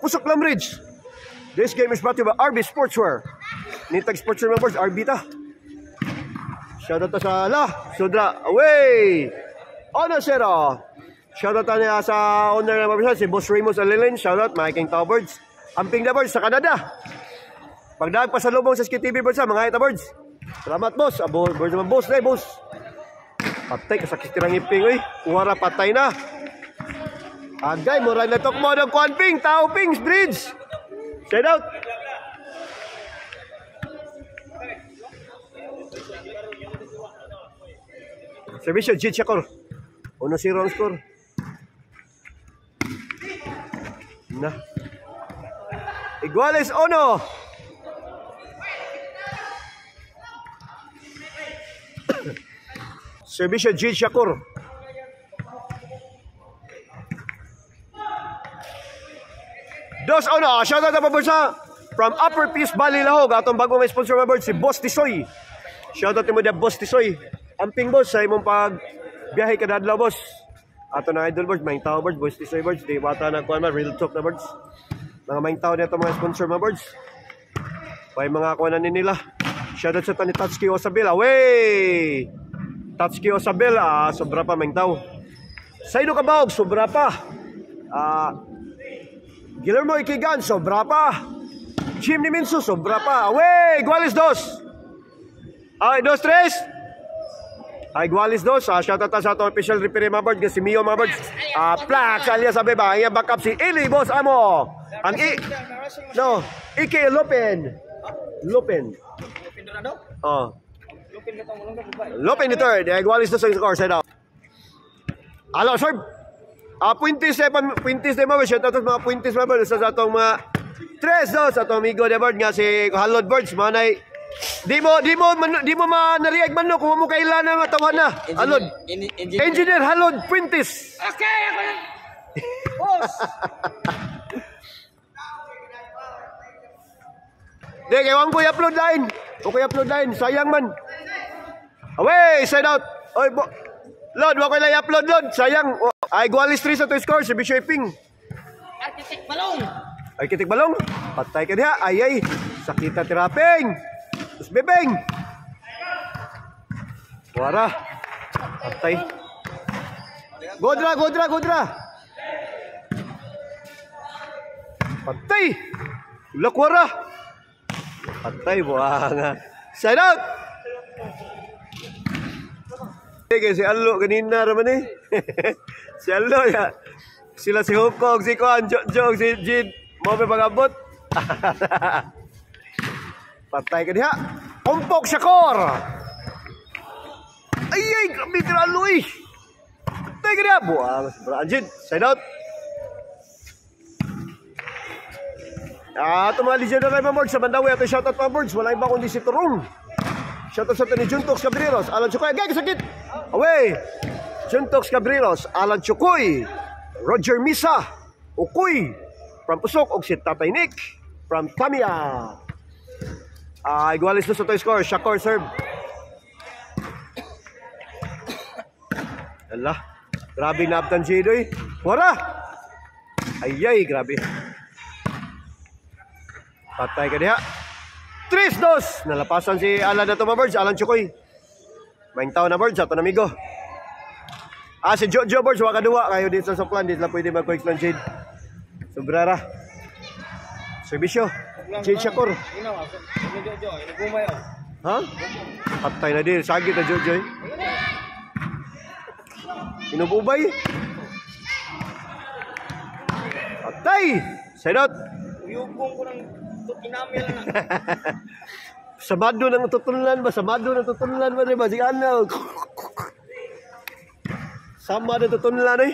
Pusok Lamridge. This game is brought to you by RB Sportswear. Nitag Sportswear members, RB ta. Shoutout ta sa Sudra. Away! Ono zero. Shoutout ta niya sa owner ng mabisa, si Boss Ramos Alilin. Shoutout, mga King Tao Birds. Amping na Birds sa Canada. Pagdaag pa sa lubong sa SKTV Birds ha, mga Ita Birds. Salamat, boss. Birds naman, boss na boss. Patay, kasakit ng iping, uy. Uwara, patay na. Agay, mura na tok mo ng kuwan ping, tao pings, bridge. Side out. Servisyo, Jit Shakur. 1-0 ang score. Na. Iguales, Ono. Servisyo, Jit Shakur. Dos Ono, shoutout na paborsa from Upper Peace Valley, Lahog. Atong bagong may sponsor mga birds, si Boss Tisoy. Shoutout mo na Boss Tisoy. Amping boss sa imong pag biyahe ka dadlaw boss. Ato na idol birds, maing tao birds, Boss Tisoy birds. Di bata na kuan man, real talk na birds. Mga maing tao nito mga sponsor mga birds. May mga kuanan nila. Shoutout sa tani Tatsuki Osabela. Wey! Tatsuki Osabela, sobra pa maing tao. Sa ino Kabawg, sobra pa. Guillermo Ikigan, sobra pa. Jimmy Minso, sobra pa. Away! Iguales dos. Ay, 2-3. Ay, Iguales dos. Shoutout sa itong official referee mga bird. Si Mio mga birds. Plax, alias sabi ba? Ang backup si Ili, boss, amo. Ang Ike Lopen. Lopen Dorado? Oh. Lopen the third. Iguales dos ang score. Side out. Alo, serve. Puintis na mga shoutout mga puintis mga birds sa atong mga 3 sa atong amigo na bird nga si Halod Birds manay di mo manariag man no kung mo kailan na matawan na Halod Engineer Halod Puintis. Okay ako na boss. Di kay wang ko i-upload line. Okay, upload line sayang man. Away side out. Oy Lord, wako lang i-upload, Lord. Sayang. Ay, Iguales 3 sa to score. Servisyo Iping. Arkitek Balong. Arkitek Balong. Patay ka diha. Ay. Sakita tiraping. Tapos bebeng. Wara. Patay. Godra. Patay. Lakwara. Patay. Buanga. Side out. Si Allo kanina raman eh. Si Allo ya. Sila si Hukog, si Kuan, Jog, si Jid. Mo pa pagabot. Patay ka diha. Umpok Shakur. Ay, grabe ka Allo eh. Patay ka diha. Buang, Jid. Side out. Ito mga legendary mga birds sa Mandawi. Ito shoutout mga birds. Wala iba kundi si Turong. Shoutout sa ito ni Juntox Cabreros. Alan Chukoy. Agay, kasakit. Away. Juntox Cabreros. Alan Chukoy. Roger Misa. Ukoy. From Pusok. Og si Tatay Nick. From Tamiya. Iguales na sa ito score. Shakur serve. Allah. Grabe na abtan Jidoy. Wara. Ayay, grabe. Patay ka diha. 3-2. Nalapasan si Alan na ito mga birds. Alan Chukoy. Maing tao na birds. Ato na amigo. Si Jojo birds. Waka duwa. Kayo dito sa plan. Dito lang pwede mag-quick lang Jade. Sobrara. Servisyo. Jade Shakur. Ha? Patay na din. Sagit na Jojo. Inububay. Patay. Side out. Uyugong ko ng tutinamil na. Samado ng tutulan ba? Samado ng tutulan ba? Diba? Sige ano? Sama ng tutulan eh.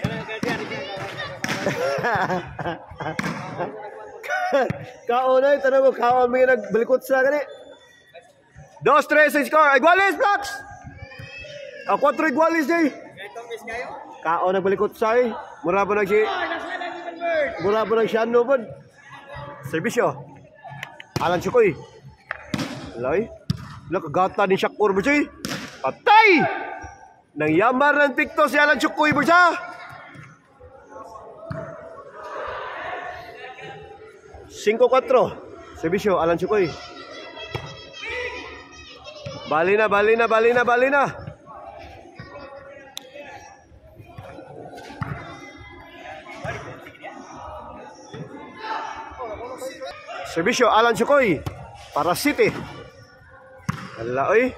Kaon ay, tanong mo, kaon may nagbalikot sa gani. 2-3 sa score. Iguales, Blacks! 4 Iguales eh. Kaon nagbalikot sa eh. Mura po nagsiano po. Servisyo. Alan Chukoy. Lay. Nakagata ni Shakur Bursi. Patay! Nang yamar ng pikto si Alan Chukoy Bursa. 5-4. Servisyo, Alan Chukoy. Bali na. Servisyo, Alan Chukoy. Para City. Hala, oy.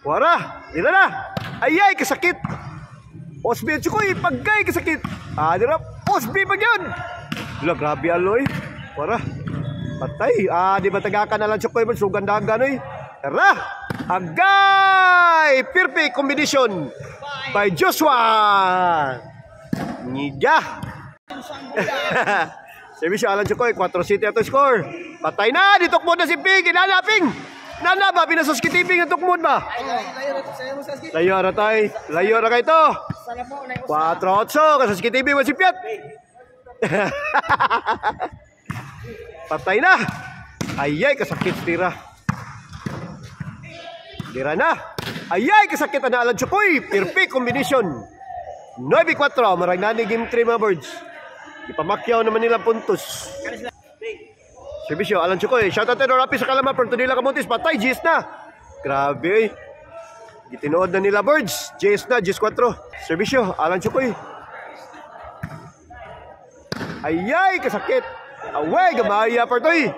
Wara, dila na. Ayay, kasakit. Osby Chukoy, pagkay kasakit. Dira, Osby pa yun. Dila, grabe aloy. Wara. Patay. Di ba tagakan na lang Chukoy mo? Sugandagan oy. Tara. Agay. Perfect combination by Joshua. Nidya. Servisyo Alan Chukoy, 4 City ato score. Patay na, ditukmod na si Ping. Inanaping. Nana ba, pinasos kitiping ang tukmod ba? Layo na tayo. Layo na kayo to. 4-8, kasas kitiping masipyat. Patay na. Ayay, kasakit tira. Tira na. Ayay, kasakit na Alan Chukoy. Perfect combination. 9-4, marag na ni game 3 mga birds. Ipamakyaw naman nila puntos. Servisyo, Alan Chukoy. Shoutout to Rapi sa Kalama. Perto nila Kamuntis. Patay, Gis na. Grabe. Gitinood na nila birds. Gis na, Gis 4. Servisyo, Alan Chukoy. Ayay, kasakit. Away, gamaya Pertoy.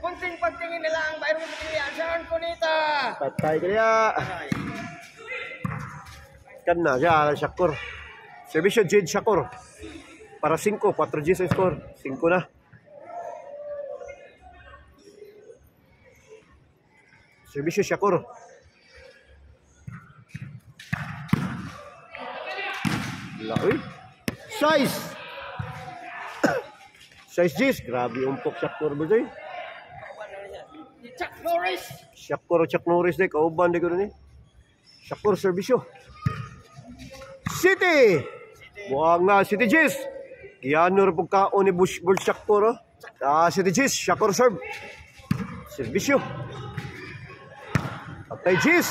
Kunting-kuntingin nila ang bayro ng pilihan. Saan ko nita? Patay kaya. Kan na siya, Alan Shakur. Servisyo, Jade Shakur. Para 5, 4 Gis ang score. 5 na. Servisyo Shakur. Laoy. Size. Size Gis. Grabe umpok Shakur ba dyan? Chuck Norris. Chuck Norris na. Kauban na gano'n eh. Shakur servisyo. City. Buwang na City Gis. Giano rin pagkaon ni Bull Shakur. City Gis. Shakur serve. Servisyo. Patay Gis.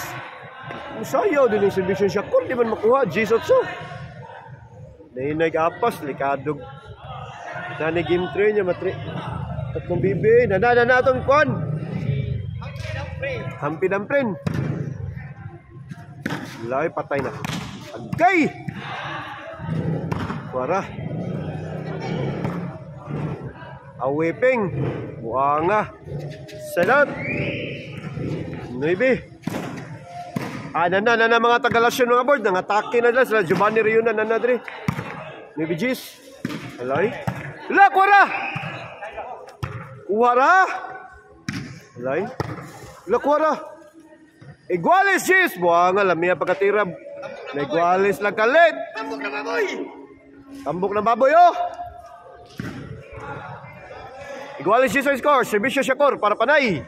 Sayaw din yung servisyo Shakur. Di man makuha. Gis otso. Nainay kapas. Likadog. Nani game 3 niya matri. At kung bibi. Nanana itong kon. Hampin-hampin. Lay patay na. Agay. Wara. Awiping. Buanga. Salat. 9. Nana mga tagalasyon mga board. Nangatake na lang sila. Giovanni Riona nanadri. 9 Gis. Alay. Lak, wara. Wara. Alay. Lak, wara. Igualis Gis. Buanga lamia pagkatira. Igualis lang kalit. Tambok na baboy. Tambok na baboy oh. Igualis Gis ang score. Servisyo Shakur para panay.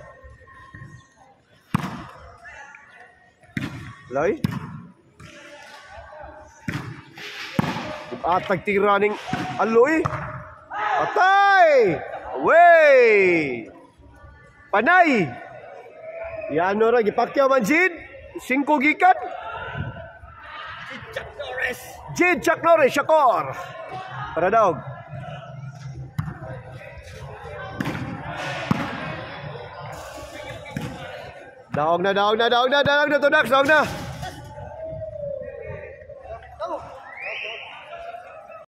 Lay. At tagtiraning aloy. Patay. Away. Panay. Yano ra gipakyaw man Jid. 5 gikan. Chuck Norris. Jid Chuck Norris Shakur. Para dog. Daog na to Dax, daog na.